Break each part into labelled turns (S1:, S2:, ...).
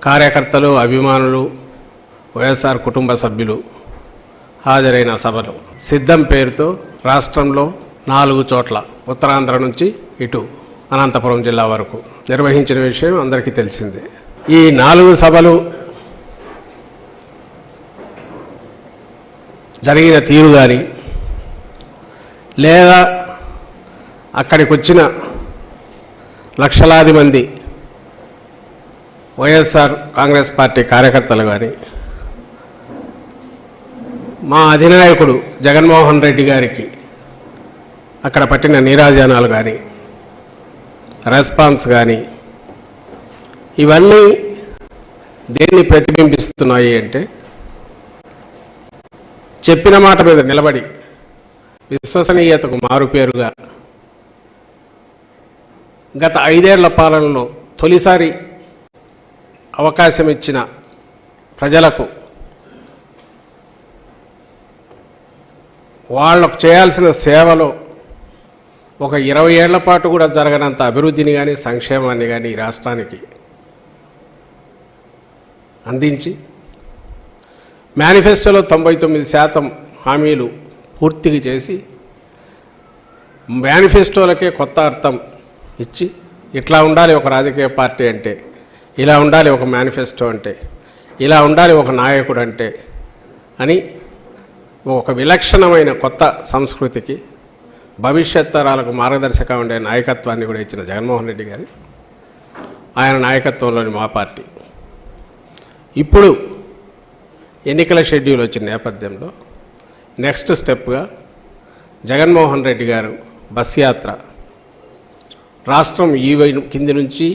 S1: కార్యకర్తలు, అభిమానులు, వైఎస్ఆర్ కుటుంబ సభ్యులు హాజరైన సభలు సిద్ధం పేరుతో రాష్ట్రంలో 4 చోట్ల ఉత్తరాంధ్ర నుంచి ఇటు అనంతపురం జిల్లా వరకు నిర్వహించిన విషయం అందరికీ తెలిసిందే. ఈ 4 సభలు జరిగిన తీరు కానీ లేదా అక్కడికి వచ్చిన లక్షలాది మంది వైఎస్ఆర్ కాంగ్రెస్ పార్టీ కార్యకర్తలు కానీ మా అధినాయకుడు జగన్మోహన్ రెడ్డి గారికి అక్కడ పట్టిన నీరాజనాలు కానీ రెస్పాన్స్ కానీ ఇవన్నీ దేన్ని ప్రతిబింబిస్తున్నాయి అంటే చెప్పిన మాట మీద నిలబడి విశ్వసనీయతకు మారుపేరుగా గత 5 ఏళ్ల పాలనలో తొలిసారి అవకాశం ఇచ్చిన ప్రజలకు వాళ్ళకు చేయాల్సిన సేవలో ఒక 20 ఏళ్ల పాటు కూడా జరగనంత అభివృద్ధిని కానీ సంక్షేమాన్ని కానీ ఈ రాష్ట్రానికి అందించి మేనిఫెస్టోలో 99% హామీలు పూర్తిగా చేసి మేనిఫెస్టోలకే కొత్త అర్థం ఇచ్చి ఇట్లా ఉండాలి ఒక రాజకీయ పార్టీ అంటే, ఇలా ఉండాలి ఒక మేనిఫెస్టో అంటే, ఇలా ఉండాలి ఒక నాయకుడు అంటే అని ఒక విలక్షణమైన కొత్త సంస్కృతికి భవిష్యత్ తరాలకు మార్గదర్శకంగా ఉండే నాయకత్వాన్ని కూడా ఇచ్చిన జగన్మోహన్ రెడ్డి గారి ఆయన నాయకత్వంలోని మా పార్టీ ఇప్పుడు ఎన్నికల షెడ్యూల్ వచ్చిన నేపథ్యంలో నెక్స్ట్ స్టెప్గా జగన్మోహన్ రెడ్డి గారు బస్ యాత్ర రాష్ట్రం ఈ కింది నుంచి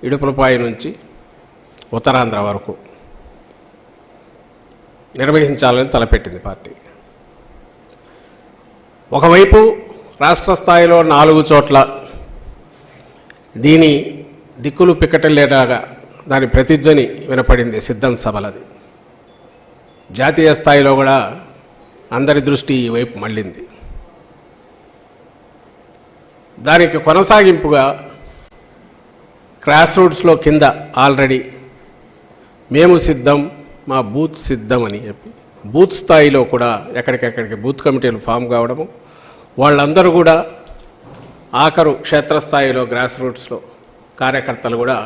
S1: ఇడుపులపాయ నుంచి ఉత్తరాంధ్ర వరకు నిర్వహించాలని తలపెట్టింది పార్టీ. ఒకవైపు రాష్ట్ర స్థాయిలో 4 చోట్ల దీని దిక్కులు పిక్కటలేలాగా దాని ప్రతిధ్వని వినపడింది సిద్ధం సభలది. జాతీయ స్థాయిలో కూడా అందరి దృష్టి ఈ వైపు మళ్ళింది. దానికి కొనసాగింపుగా గ్రాస్ రూట్స్లో కింద ఆల్రెడీ మేము సిద్ధం, మా బూత్ సిద్ధం అని చెప్పి బూత్ స్థాయిలో కూడా ఎక్కడికెక్కడికి బూత్ కమిటీలు ఫామ్ కావడము, వాళ్ళందరూ కూడా ఆఖరు క్షేత్రస్థాయిలో గ్రాస్ రూట్స్లో కార్యకర్తలు కూడా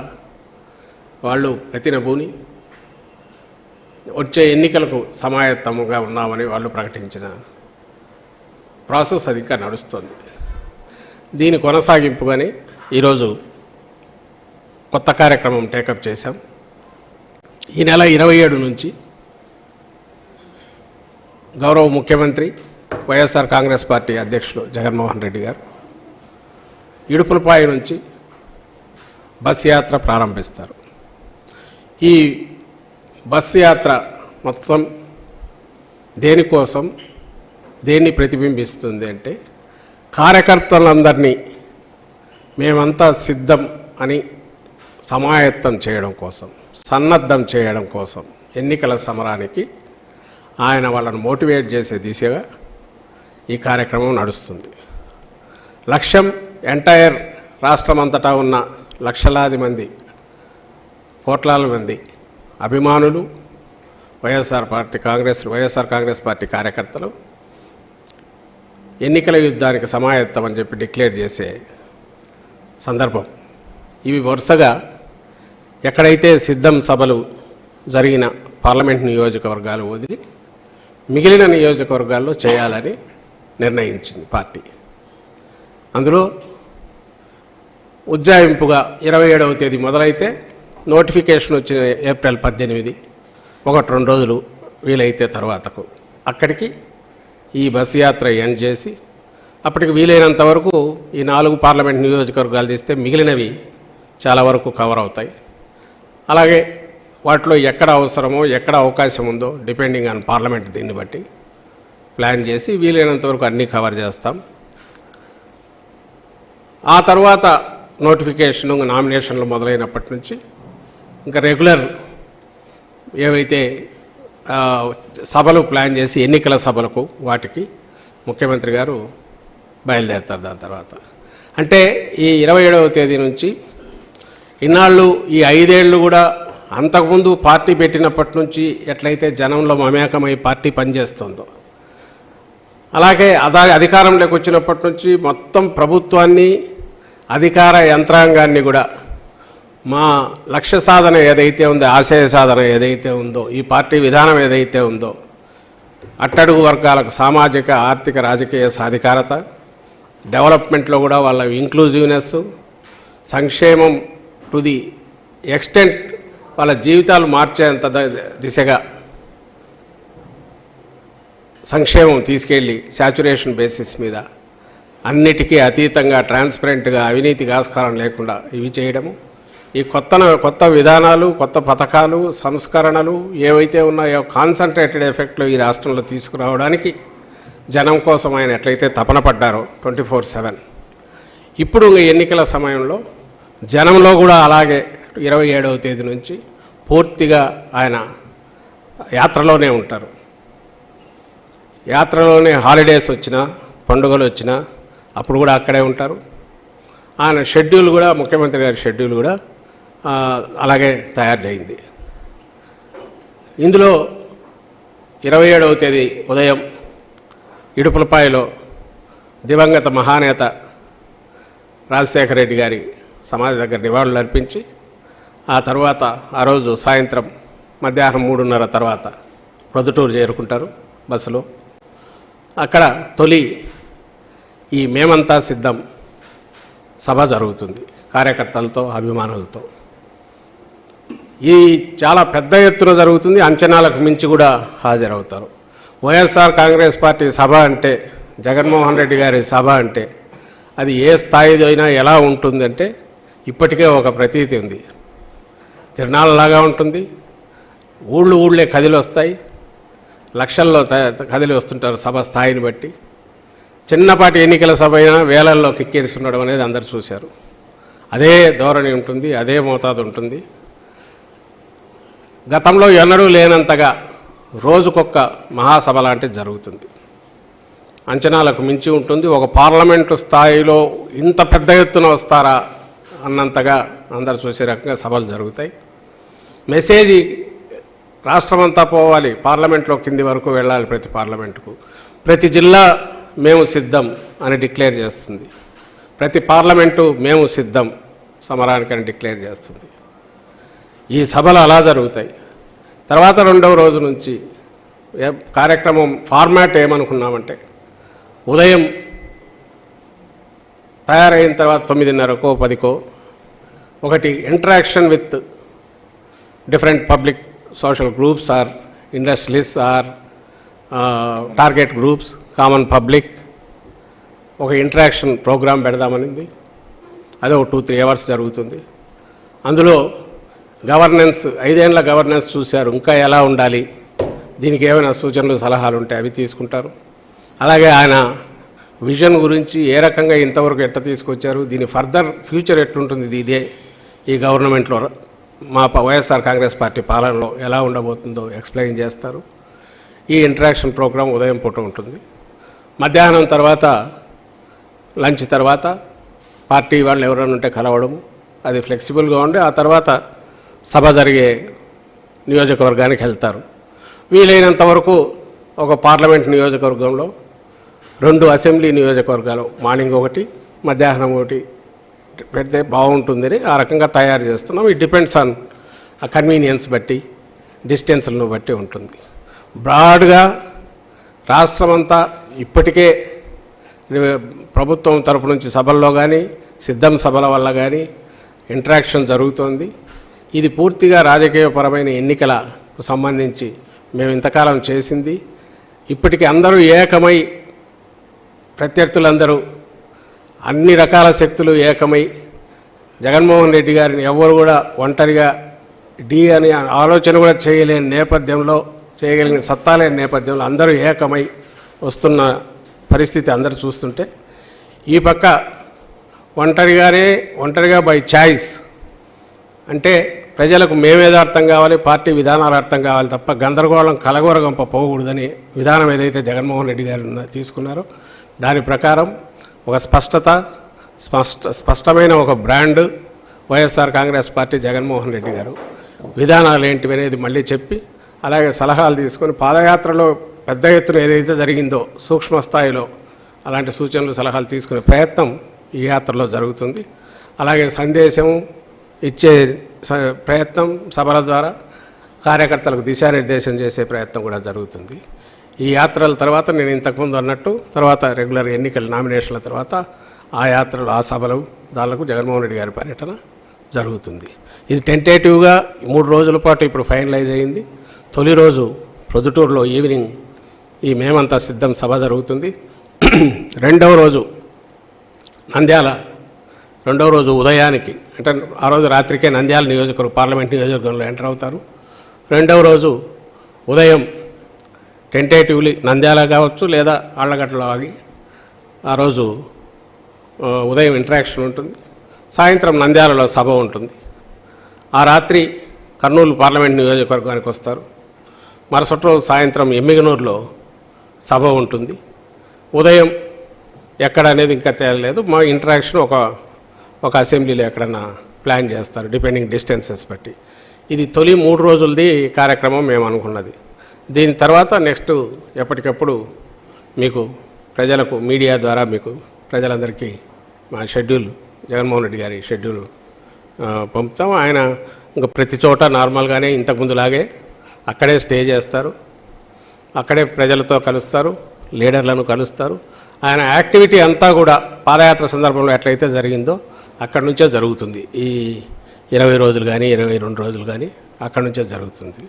S1: వాళ్ళు ప్రతినబూని వచ్చే ఎన్నికలకు సమాయత్తముగా ఉన్నామని వాళ్ళు ప్రకటించిన ప్రాసెస్ అది ఇంకా నడుస్తుంది. దీని కొనసాగింపుగానే ఈరోజు కొత్త కార్యక్రమం టేకప్ చేశాం. ఈ నెల 27 నుంచి గౌరవ ముఖ్యమంత్రి వైఎస్ఆర్ కాంగ్రెస్ పార్టీ అధ్యక్షులు జగన్మోహన్ రెడ్డి గారు ఇడుపులపాయ నుంచి బస్ యాత్ర ప్రారంభిస్తారు. ఈ బస్ యాత్ర మొత్తం దేనికోసం, దేన్ని ప్రతిబింబిస్తుంది అంటే కార్యకర్తలందరినీ మేమంతా సిద్ధం అని సమాయత్తం చేయడం కోసం, సన్నద్ధం చేయడం కోసం ఎన్నికల సమరానికి ఆయన వాళ్ళను మోటివేట్ చేసే దిశగా ఈ కార్యక్రమం నడుస్తుంది. లక్ష్యం ఎంటైర్ రాష్ట్రం అంతటా ఉన్న లక్షలాది మంది, కోట్లాది మంది అభిమానులు, వైఎస్ఆర్ కాంగ్రెస్ పార్టీ కార్యకర్తలు ఎన్నికల యుద్ధానికి సమాయత్తం అని చెప్పి డిక్లేర్ చేసే సందర్భం. ఇవి వరుసగా ఎక్కడైతే సిద్ధం సభలు జరిగిన పార్లమెంట్ నియోజకవర్గాలు వదిలి మిగిలిన నియోజకవర్గాల్లో చేయాలని నిర్ణయించింది పార్టీ. అందులో ఉజ్జాయింపుగా 27వ తేదీ మొదలైతే నోటిఫికేషన్ వచ్చిన ఏప్రిల్ 18, 1-2 రోజులు వీలైతే తర్వాతకు అక్కడికి ఈ బస్ యాత్ర ఎండ్ చేసి అప్పటికి వీలైనంత వరకు ఈ 4 పార్లమెంట్ నియోజకవర్గాలు తీస్తే మిగిలినవి చాలా వరకు కవర్ అవుతాయి. అలాగే వాటిలో ఎక్కడ అవసరమో, ఎక్కడ అవకాశం ఉందో డిపెండింగ్ ఆన్ పార్లమెంట్ దీన్ని బట్టి ప్లాన్ చేసి వీలైనంత వరకు అన్నీ కవర్ చేస్తాం. ఆ తర్వాత నోటిఫికేషను, నామినేషన్లు మొదలైనప్పటి నుంచి ఇంకా రెగ్యులర్ ఏవైతే సభలు ప్లాన్ చేసి ఎన్నికల సభలకు వాటికి ముఖ్యమంత్రి గారు బయలుదేరుతారు. దాని తర్వాత అంటే ఈ 27వ తేదీ నుంచి ఇన్నాళ్ళు ఈ 5 ఏళ్ళు కూడా అంతకుముందు పార్టీ పెట్టినప్పటి నుంచి ఎట్లయితే జనంలో మమేకమై పార్టీ పనిచేస్తుందో, అలాగే అధికారంలోకి వచ్చినప్పటి నుంచి మొత్తం ప్రభుత్వాన్ని, అధికార యంత్రాంగాన్ని కూడా మా లక్ష్య సాధన ఏదైతే ఉందో, ఆశయ సాధన ఏదైతే ఉందో, ఈ పార్టీ విధానం ఏదైతే ఉందో, అట్టడుగు వర్గాలకు సామాజిక, ఆర్థిక, రాజకీయ సాధికారత, డెవలప్మెంట్లో కూడా వాళ్ళ ఇంక్లూజివ్నెస్, సంక్షేమం టు ది ఎక్స్టెంట్ వాళ్ళ జీవితాలు మార్చేంత దిశగా సంక్షేమం తీసుకెళ్ళి శాచురేషన్ బేసిస్ మీద అన్నిటికీ అతీతంగా ట్రాన్స్పరెంట్గా అవినీతికి ఆస్కారం లేకుండా ఇవి చేయడము, ఈ కొత్త విధానాలు, కొత్త పథకాలు, సంస్కరణలు ఏవైతే ఉన్నాయో కాన్సన్ట్రేటెడ్ ఎఫెక్ట్లో ఈ రాష్ట్రంలో తీసుకురావడానికి జనం కోసం ఆయన ఎట్లయితే తపన పడ్డారో 24/7, ఇప్పుడు ఎన్నికల సమయంలో జనంలో కూడా అలాగే 27వ తేదీ నుంచి పూర్తిగా ఆయన యాత్రలోనే ఉంటారు. యాత్రలోనే హాలిడేస్ వచ్చినా, పండుగలు వచ్చినా అప్పుడు కూడా అక్కడే ఉంటారు. ఆయన షెడ్యూల్ కూడా, ముఖ్యమంత్రి గారి షెడ్యూల్ కూడా అలాగే తయారు చేయింది. ఇందులో 27వ తేదీ ఉదయం ఇడుపులపాయలో దివంగత మహానేత రాజశేఖర రెడ్డి గారి సమాధి దగ్గర నివాళులు అర్పించి, ఆ తర్వాత ఆ రోజు సాయంత్రం మధ్యాహ్నం 3:30 తర్వాత ప్రొద్దుటూరు చేరుకుంటారు బస్సులో. అక్కడ తొలి ఈ మేమంతా సిద్ధం సభ జరుగుతుంది కార్యకర్తలతో, అభిమానులతో. ఇది చాలా పెద్ద ఎత్తున జరుగుతుంది, అంచనాలకు మించి కూడా హాజరవుతారు. వైఎస్ఆర్ కాంగ్రెస్ పార్టీ సభ అంటే, జగన్మోహన్ రెడ్డి గారి సభ అంటే అది ఏ స్థాయిలో అయినా ఎలా ఉంటుందంటే ఇప్పటికే ఒక ప్రతీతి ఉంది. తిరణాలలాగా ఉంటుంది. ఊళ్ళే కదిలి వస్తాయి, లక్షల్లో కదిలి వస్తుంటారు సభ స్థాయిని బట్టి. చిన్నపాటి ఎన్నికల సభ అయినా వేలల్లో కిక్కిరిస్తుండడం అనేది అందరు చూశారు. అదే ధోరణి ఉంటుంది, అదే మోతాదు ఉంటుంది. గతంలో ఎన్నడూ లేనంతగా రోజుకొక్క మహాసభ లాంటిది జరుగుతుంది. అంచనాలకు మించి ఉంటుంది. ఒక పార్లమెంటు స్థాయిలో ఇంత పెద్ద ఎత్తున వస్తారా అన్నంతగా అందరు చూసే రకంగా సభలు జరుగుతాయి. మెసేజ్ రాష్ట్రమంతా పోవాలి, పార్లమెంట్లో కింది వరకు వెళ్ళాలి. ప్రతి పార్లమెంటుకు, ప్రతి జిల్లా మేము సిద్ధం అని డిక్లేర్ చేస్తుంది. ప్రతి పార్లమెంటు మేము సిద్ధం సమరానికని డిక్లేర్ చేస్తుంది. ఈ సభలు అలా జరుగుతాయి. తర్వాత రెండవ రోజు నుంచి కార్యక్రమం ఫార్మాట్ ఏమనుకున్నామంటే, ఉదయం తయారైన తర్వాత 9:30కో 10కో ఒకటి interaction with different public social groups or industrialist or target groups, common public, ఒక ఇంటరాక్షన్ ప్రోగ్రాం పెడదామనింది. అదే ఒక 2-3 అవర్స్ జరుగుతుంది. అందులో గవర్నెన్స్, 5 ఏళ్ల గవర్నెన్స్ చూశారు, ఇంకా ఎలా ఉండాలి, దీనికి ఏమైనా సూచనలు సలహాలు ఉంటే అవి తీసుకుంటారు. అలాగే ఆయన విజన్ గురించి ఏ రకంగా ఇంతవరకు ఎట్లా తీసుకొచ్చారు, దీని ఫర్దర్ ఫ్యూచర్ ఎట్లుంటుంది, ఇదే ఈ గవర్నమెంట్లో మా వైఎస్ఆర్ కాంగ్రెస్ పార్టీ పాలనలో ఎలా ఉండబోతుందో ఎక్స్ప్లెయిన్ చేస్తారు. ఈ ఇంటరాక్షన్ ప్రోగ్రాం ఉదయం పూట ఉంటుంది. మధ్యాహ్నం తర్వాత, లంచ్ తర్వాత పార్టీ వాళ్ళు ఎవరైనా ఉంటే కలవడము, అది ఫ్లెక్సిబుల్గా ఉండి ఆ తర్వాత సభ జరిగే నియోజకవర్గానికి వెళ్తారు. వీలైనంత వరకు ఒక పార్లమెంట్ నియోజకవర్గంలో 2 అసెంబ్లీ నియోజకవర్గాలు, మార్నింగ్ ఒకటి, మధ్యాహ్నం ఒకటి పెడితే బాగుంటుందని ఆ రకంగా తయారు చేస్తున్నాం. ఇట్ డిపెండ్స్ ఆన్ ఆ కన్వీనియన్స్ బట్టి, డిస్టెన్స్లను బట్టి ఉంటుంది. బ్రాడ్గా రాష్ట్రమంతా ఇప్పటికే ప్రభుత్వం తరపు నుంచి సభల్లో కానీ, సిద్ధం సభల వల్ల కానీ ఇంటరాక్షన్ జరుగుతోంది. ఇది పూర్తిగా రాజకీయపరమైన ఎన్నికలకు సంబంధించి మేము ఇంతకాలం చేసింది. ఇప్పటికీ అందరూ ఏకమై, ప్రత్యర్థులందరూ అన్ని రకాల శక్తులు ఏకమై జగన్మోహన్ రెడ్డి గారిని ఎవరు కూడా ఒంటరిగా అనే ఆలోచన కూడా చేయలేని నేపథ్యంలో, చేయగలిగిన సత్తా లేని నేపథ్యంలో అందరూ ఏకమై వస్తున్న పరిస్థితి అందరూ చూస్తుంటే, ఈ పక్క ఒంటరిగా బై ఛాయిస్ అంటే ప్రజలకు మేమేదో అర్థం కావాలి, పార్టీ విధానాలు అర్థం కావాలి తప్ప గందరగోళం కలగొరగంప పోకూడదని విధానం ఏదైతే జగన్మోహన్ రెడ్డి గారు తీసుకున్నారో దాని ప్రకారం ఒక స్పష్టమైన ఒక బ్రాండ్ వైఎస్ఆర్ కాంగ్రెస్ పార్టీ, జగన్మోహన్ రెడ్డి గారు విధానాలు ఏంటివి అనేది మళ్ళీ చెప్పి, అలాగే సలహాలు తీసుకొని పాదయాత్రలో పెద్ద ఎత్తున ఏదైతే జరిగిందో సూక్ష్మ స్థాయిలో అలాంటి సూచనలు సలహాలు తీసుకునే ప్రయత్నం ఈ యాత్రలో జరుగుతుంది. అలాగే సందేశం ఇచ్చే ప్రయత్నం సభల ద్వారా కార్యకర్తలకు దిశానిర్దేశం చేసే ప్రయత్నం కూడా జరుగుతుంది. ఈ యాత్రల తర్వాత నేను ఇంతకుముందు అన్నట్టు తర్వాత రెగ్యులర్ ఎన్నికల నామినేషన్ల తర్వాత ఆ యాత్రలు, ఆ సభలు, దానికి జగన్మోహన్ రెడ్డి గారి పర్యటన జరుగుతుంది. ఇది టెంటేటివ్గా 3 రోజుల పాటు ఇప్పుడు ఫైనలైజ్ అయింది. తొలి రోజు ప్రొద్దుటూరులో ఈవినింగ్ ఈ మేమంతా సిద్ధం సభ జరుగుతుంది. రెండవ రోజు నంద్యాల, రెండవ రోజు ఉదయానికి అంటే ఆ రోజు రాత్రికే నంద్యాల నియోజకవర్గం పార్లమెంట్ నియోజకవర్గంలో ఎంటర్ అవుతారు. రెండవ రోజు ఉదయం టెంటేటివ్లీ నంద్యాల కావచ్చు లేదా ఆళ్లగడ్డలో ఆగి ఆ రోజు ఉదయం ఇంటరాక్షన్ ఉంటుంది. సాయంత్రం నంద్యాలలో సభ ఉంటుంది. ఆ రాత్రి కర్నూలు పార్లమెంట్ నియోజకవర్గానికి వస్తారు. మరుసటి రోజు సాయంత్రం ఎమ్మిగనూరులో సభ ఉంటుంది. ఉదయం ఎక్కడ అనేది ఇంకా తేలలేదు. మా ఇంటరాక్షన్ ఒక అసెంబ్లీలో ఎక్కడన్నా ప్లాన్ చేస్తారు డిపెండింగ్ డిస్టెన్సెస్ బట్టి. ఇది తొలి 3 రోజులది కార్యక్రమం మేము అనుకున్నది. దీని తర్వాత నెక్స్ట్ ఎప్పటికప్పుడు మీకు ప్రజలకు మీడియా ద్వారా మీకు ప్రజలందరికీ మా షెడ్యూల్, జగన్మోహన్ రెడ్డి గారి షెడ్యూల్ పంపుతాం. ఆయన ఇంకా ప్రతి చోట నార్మల్గానే ఇంతకుముందులాగే అక్కడే స్టే చేస్తారు, అక్కడే ప్రజలతో కలుస్తారు, లీడర్లను కలుస్తారు. ఆయన యాక్టివిటీ అంతా కూడా పాదయాత్ర సందర్భంలో ఎట్లయితే జరిగిందో అక్కడి నుంచే జరుగుతుంది. ఈ 20 రోజులు కానీ 22 రోజులు కానీ అక్కడి నుంచే జరుగుతుంది.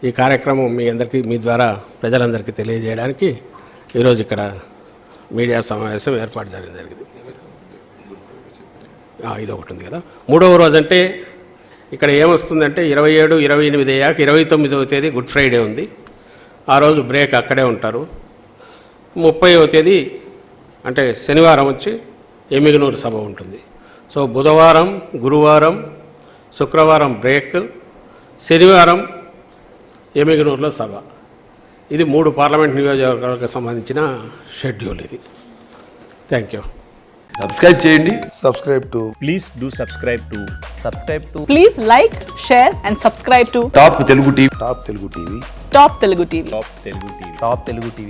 S1: ఈ కార్యక్రమం మీ అందరికీ, మీ ద్వారా ప్రజలందరికీ తెలియజేయడానికి ఈరోజు ఇక్కడ మీడియా సమావేశం ఏర్పాటు జరిగింది. ఇది ఒకటి ఉంది కదా. 3వ రోజు అంటే ఇక్కడ ఏమొస్తుందంటే 27, 28 అయ్యాక 29వ తేదీ గుడ్ ఫ్రైడే ఉంది. ఆ రోజు బ్రేక్ అక్కడే ఉంటారు. 30వ తేదీ అంటే శనివారం వచ్చి ఎమ్మిగనూరు సభ ఉంటుంది. సో బుధవారం, గురువారం, శుక్రవారం బ్రేక్, శనివారం ఎమ్మిగనూరులో సభ. ఇది 3 పార్లమెంట్ నియోజకవర్గాలకు సంబంధించిన షెడ్యూల్ ఇది. Thank you.
S2: సబ్స్క్రైబ్ చేయండి.
S3: Please do subscribe to
S4: Please like, share and subscribe to
S2: top Telugu TV.
S4: Top Telugu TV.
S3: Top Telugu TV.